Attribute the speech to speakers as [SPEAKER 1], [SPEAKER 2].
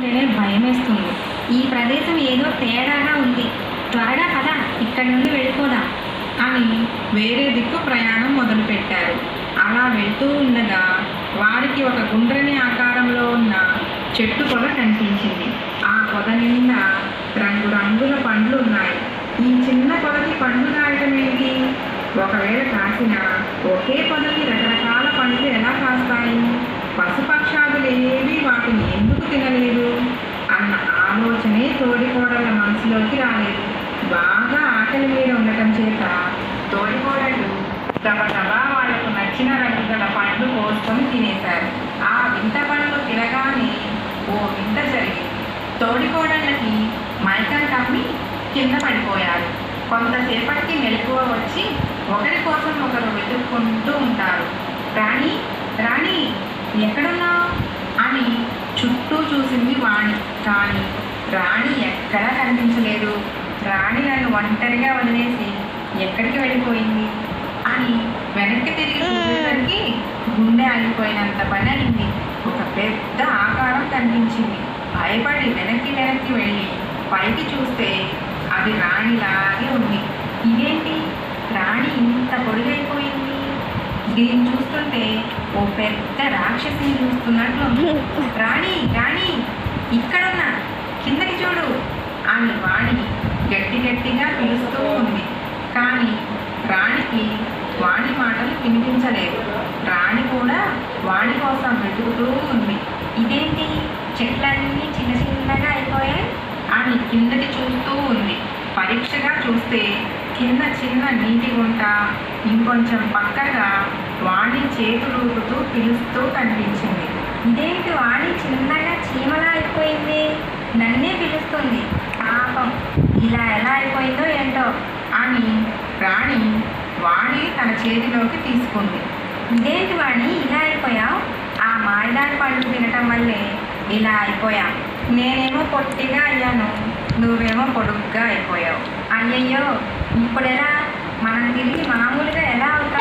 [SPEAKER 1] తలుచుకుంటేనే భయమేస్తుంది. ఈ ప్రదేశం ఏదో తేడాగా ఉంది. త్వరగా పద, ఇక్కడి నుండి వెళ్ళిపోదాం
[SPEAKER 2] అని వేరే దిక్కు ప్రయాణం మొదలుపెట్టారు. అలా వెళ్తూ ఉండగా వారికి ఒక గుండ్రని ఆకారంలో ఉన్న చెట్టు పొద కనిపించింది. ఆ పొద నిండా రంగురంగుల పండ్లు ఉన్నాయి. ఈ చిన్న పొదకి పండ్లు కాయటం ఏంటి? ఒకవేళ కాసిన ఒకే పొదకి రకరకాల పండ్లు ఎలా కాస్తాయి? పశుపక్షాదులు ఏవి వాటిని ఎందుకు తినలేదు అన్న ఆలోచనే తోడికోడళ్ళ మనసులోకి రాలేదు. బాగా ఆకలి మీద ఉండటం చేత తోడికోడళ్ళు గబగబా వాళ్లకు నచ్చిన రంగు గల పండ్లు కోసుకొని తినేశారు. ఆ వింత పండ్లు తినగానే ఓ వింత జరిగింది. తోడికోడళ్ళకి మైకం కమ్మి కింద పడిపోయారు. కొంతసేపటికి మెలకువ వచ్చి ఒకరి కోసం ఒకరు వెతుక్కుంటూ ఉంటారు. రాణి, రాణి, ఎక్కడున్నావు అని చుట్టూ చూసింది వాణి. కానీ రాణి ఎక్కడా కనిపించలేదు. రాణి నన్ను ఒంటరిగా వదిలేసి ఎక్కడికి వెళ్ళిపోయింది అని వెనక్కి తిరిగి చూసేసరికి గుండె ఆగిపోయినంత పని అయింది. ఒక పెద్ద ఆకారం కనిపించింది. భయపడి వెనక్కి వెళ్ళి పైకి చూస్తే అది రాణిలాగే ఉంది. ఇదేంటి, రాణి ఇంత పొడిగైపోయింది? దీన్ని చూస్తుంటే ఓ పెద్ద రాక్షసిని చూస్తున్నట్లు. రాణి, రాణి, ఇక్కడున్నా, కిందకి చూడు అని వాణి గట్టిగా పిలుస్తూ ఉంది. కానీ రాణికి వాణి మాటలు వినిపించలేదు. రాణి కూడా వాణి కోసం వెతుకుతూ ఉంది. ఇదేంటి, చెట్లన్నీ చిన్నగా అయిపోయాయి అని కిందకి చూస్తూ ఉంది. పరీక్షగా చూస్తే కింద చిన్న నీటి గుంట, ఇంకొంచెం పక్కగా వాణి చేతులు ఊపుతూ పిలుస్తూ కనిపించింది.
[SPEAKER 1] ఇదేంటి, వాణి చిన్నగా చీమలా అయిపోయింది, నన్నే పిలుస్తుంది. పాపం, ఇలా ఎలా అయిపోయిందో ఏంటో
[SPEAKER 2] అని రాణి వాణిని తన చేతిలోకి తీసుకుంది.
[SPEAKER 1] ఇదేంటి వాణి, ఇలా అయిపోయావు? ఆ మాయదారి పండ్లు తినటం వల్లే ఇలా అయిపోయాం. నేనేమో పొట్టిగా అయ్యాను, నువ్వేమో పొడుగ్గా అయిపోయావు. అయ్యయ్యో, ఇప్పుడెలా? మనం తిరిగి మామూలుగా ఎలా అవుతాం?